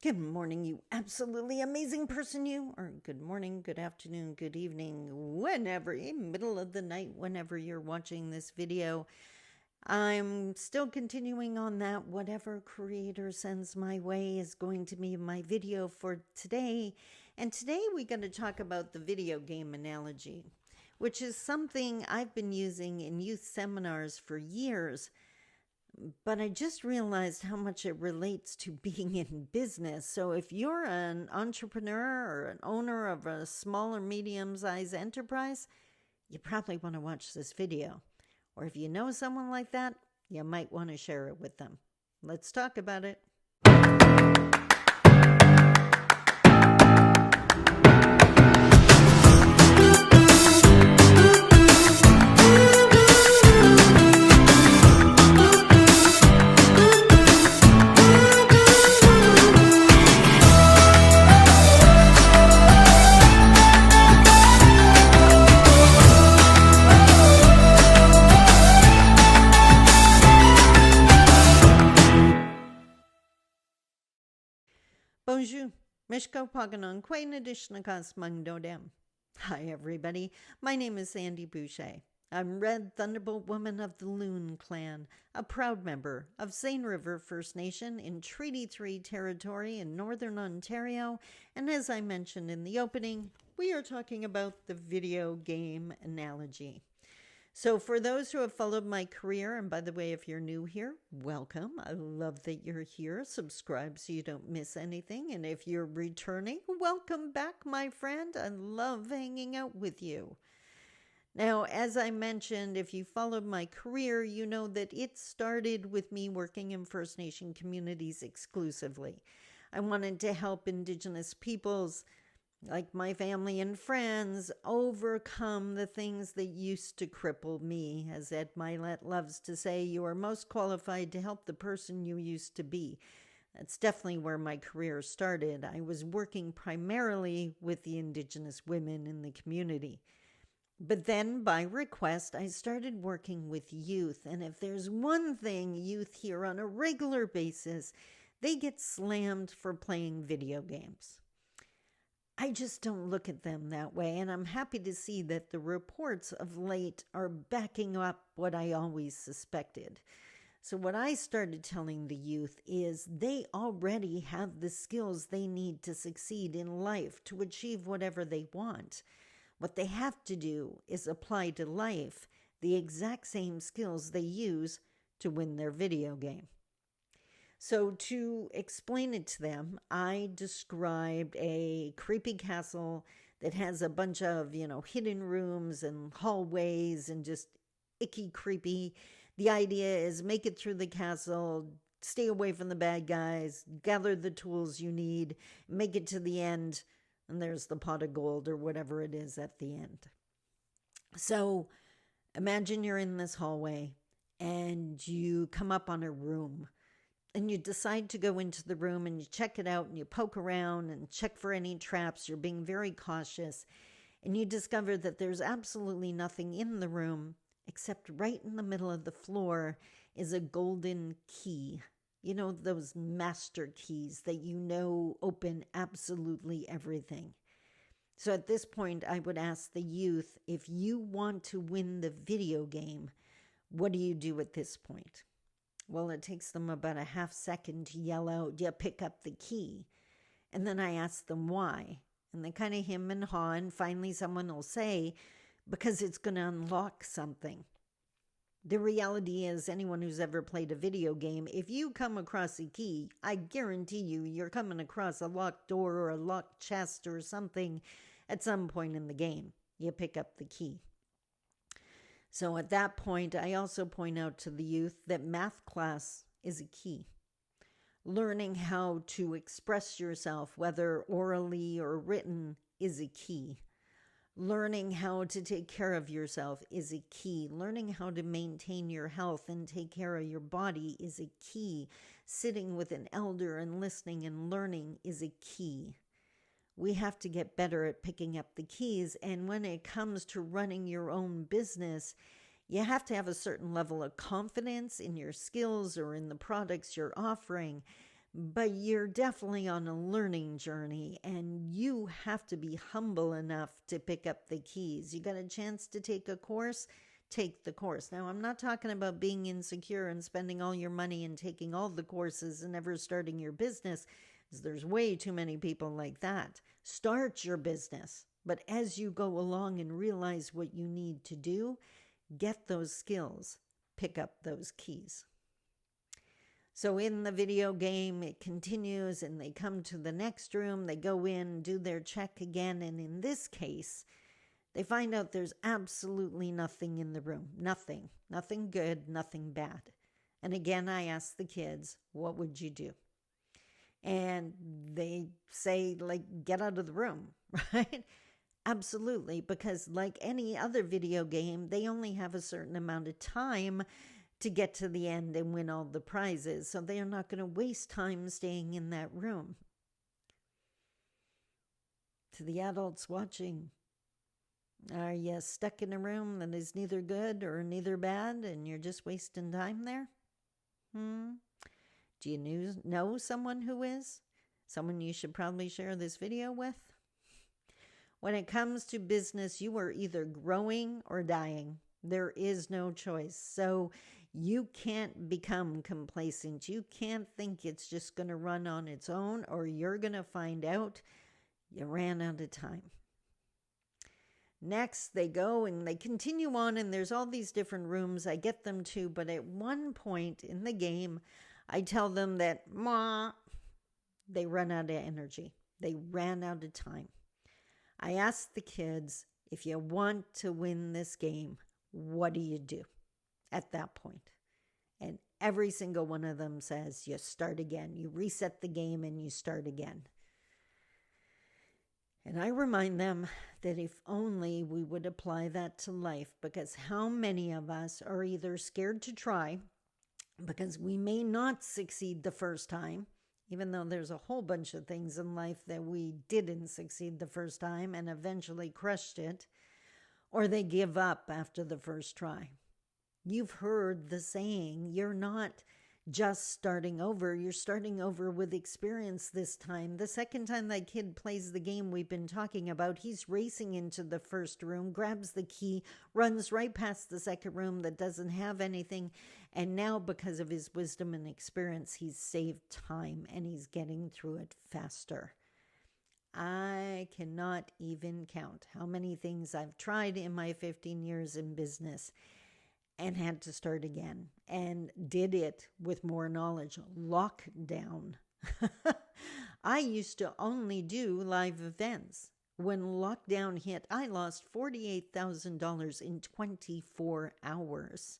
Good morning, you absolutely amazing person, you. Or good morning, good afternoon, good evening, whenever, in middle of the night, whenever you're watching this video. I'm still continuing on that. Whatever creator sends my way is going to be my video for today. And today we're going to talk about the video game analogy, which is something I've been using in youth seminars for years. But I just realized how much it relates to being in business. So if you're an entrepreneur or an owner of a small or medium-sized enterprise, you probably want to watch this video. Or if you know someone like that, you might want to share it with them. Let's talk about it. Bonjour, Mishko Paganon, Quain Adishnakas Mangdodem. Hi, everybody. My name is Sandy Boucher. I'm Red Thunderbolt Woman of the Loon Clan, a proud member of Seine River First Nation in Treaty 3 territory in Northern Ontario. And as I mentioned in the opening, we are talking about the video game analogy. So for those who have followed my career, and by the way, if you're new here, welcome. I love that you're here. Subscribe so you don't miss anything. And if you're returning, welcome back, my friend. I love hanging out with you. Now, as I mentioned, if you followed my career, you know that it started with me working in First Nation communities exclusively. I wanted to help Indigenous peoples like my family and friends, overcome the things that used to cripple me. As Ed Milet loves to say, you are most qualified to help the person you used to be. That's definitely where my career started. I was working primarily with the Indigenous women in the community. But then, by request, I started working with youth. And if there's one thing youth hear on a regular basis, they get slammed for playing video games. I just don't look at them that way, and I'm happy to see that the reports of late are backing up what I always suspected. So what I started telling the youth is they already have the skills they need to succeed in life, to achieve whatever they want. What they have to do is apply to life the exact same skills they use to win their video game. So to explain it to them, I described a creepy castle that has a bunch of, hidden rooms and hallways and just icky creepy. The idea is make it through the castle, stay away from the bad guys, gather the tools you need, make it to the end, and there's the pot of gold or whatever it is at the end. So imagine you're in this hallway and you come up on a room. And you decide to go into the room and you check it out and you poke around and check for any traps. You're being very cautious. And you discover that there's absolutely nothing in the room except right in the middle of the floor is a golden key. You know, those master keys that open absolutely everything. So at this point, I would ask the youth, if you want to win the video game, what do you do at this point? Well, it takes them about a half second to yell out, yeah, pick up the key. And then I ask them why. And they kind of hem and haw, and finally someone will say, because it's going to unlock something. The reality is, anyone who's ever played a video game, if you come across a key, I guarantee you're coming across a locked door or a locked chest or something at some point in the game. You pick up the key. So at that point, I also point out to the youth that math class is a key. Learning how to express yourself, whether orally or written, is a key. Learning how to take care of yourself is a key. Learning how to maintain your health and take care of your body is a key. Sitting with an elder and listening and learning is a key. We have to get better at picking up the keys. And when it comes to running your own business, you have to have a certain level of confidence in your skills or in the products you're offering. but you're definitely on a learning journey, and you have to be humble enough to pick up the keys. You got a chance to take a course, take the course. Now, I'm not talking about being insecure and spending all your money and taking all the courses and never starting your business, because there's way too many people like that. Start your business, but as you go along and realize what you need to do, get those skills, pick up those keys. So in the video game, it continues and they come to the next room, they go in, do their check again, and in this case, they find out there's absolutely nothing in the room. Nothing. Nothing good, nothing bad. And again, I ask the kids, what would you do? And they say, like, get out of the room, right? Absolutely, because like any other video game, they only have a certain amount of time to get to the end and win all the prizes. So they are not going to waste time staying in that room. To the adults watching, are you stuck in a room that is neither good or neither bad and you're just wasting time there? Do you know someone who is? Someone you should probably share this video with? When it comes to business, you are either growing or dying. There is no choice. So you can't become complacent. You can't think it's just going to run on its own, or you're going to find out you ran out of time. Next, they go and they continue on, and there's all these different rooms I get them to, but at one point in the game, I tell them that they run out of energy. They ran out of time. I ask the kids, if you want to win this game, what do you do at that point? And every single one of them says, you start again. You reset the game and you start again. And I remind them that if only we would apply that to life, because how many of us are either scared to try because we may not succeed the first time, even though there's a whole bunch of things in life that we didn't succeed the first time and eventually crushed it, or they give up after the first try. You've heard the saying, you're not just starting over, you're starting over with experience this time. The second time that kid plays the game we've been talking about, he's racing into the first room, grabs the key, runs right past the second room that doesn't have anything, and now because of his wisdom and experience, he's saved time and he's getting through it faster. I cannot even count how many things I've tried in my 15 years in business and had to start again, and did it with more knowledge. Lockdown. I used to only do live events. When lockdown hit, I lost $48,000 in 24 hours.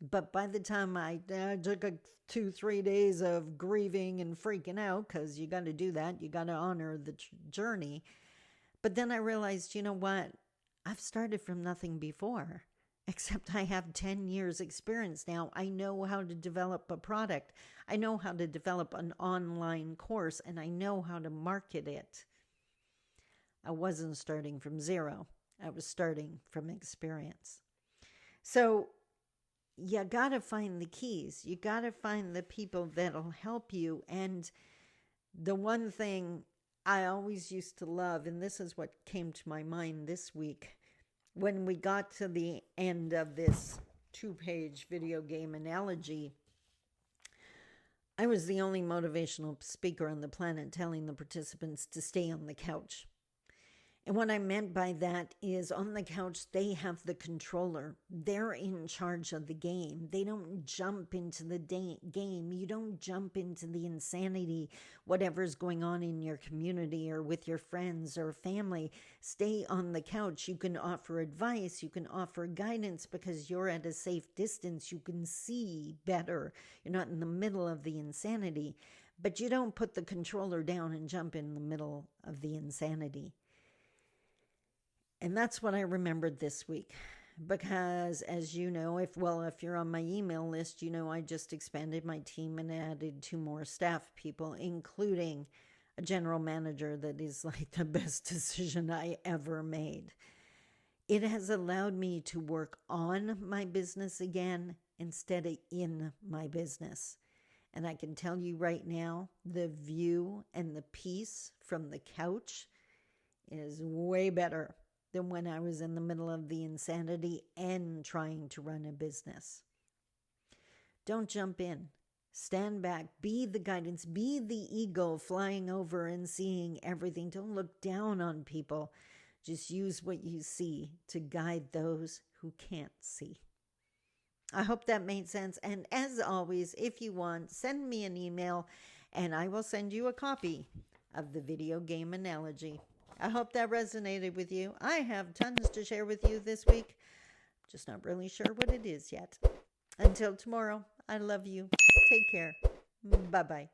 But by the time I took 2-3 days of grieving and freaking out, because you got to do that, you got to honor the journey. But then I realized, you know what? I've started from nothing before. Except I have 10 years experience now. I know how to develop a product. I know how to develop an online course, and I know how to market it. I wasn't starting from zero. I was starting from experience. So you got to find the keys. You got to find the people that'll help you. And the one thing I always used to love, and this is what came to my mind this week, when we got to the end of this 2-page video game analogy, I was the only motivational speaker on the planet telling the participants to stay on the couch. And what I meant by that is on the couch, they have the controller. They're in charge of the game. They don't jump into the game. You don't jump into the insanity, whatever's going on in your community or with your friends or family. Stay on the couch. You can offer advice. You can offer guidance because you're at a safe distance. You can see better. You're not in the middle of the insanity. But you don't put the controller down and jump in the middle of the insanity. And that's what I remembered this week, because as you know, if you're on my email list, you know I just expanded my team and added 2 more staff people, including a general manager that is like the best decision I ever made. It has allowed me to work on my business again instead of in my business. And I can tell you right now, the view and the peace from the couch is way better than when I was in the middle of the insanity and trying to run a business. Don't jump in. Stand back. Be the guidance. Be the eagle flying over and seeing everything. Don't look down on people. Just use what you see to guide those who can't see. I hope that made sense. And as always, if you want, send me an email and I will send you a copy of the video game analogy. I hope that resonated with you. I have tons to share with you this week. Just not really sure what it is yet. Until tomorrow, I love you. Take care. Bye-bye.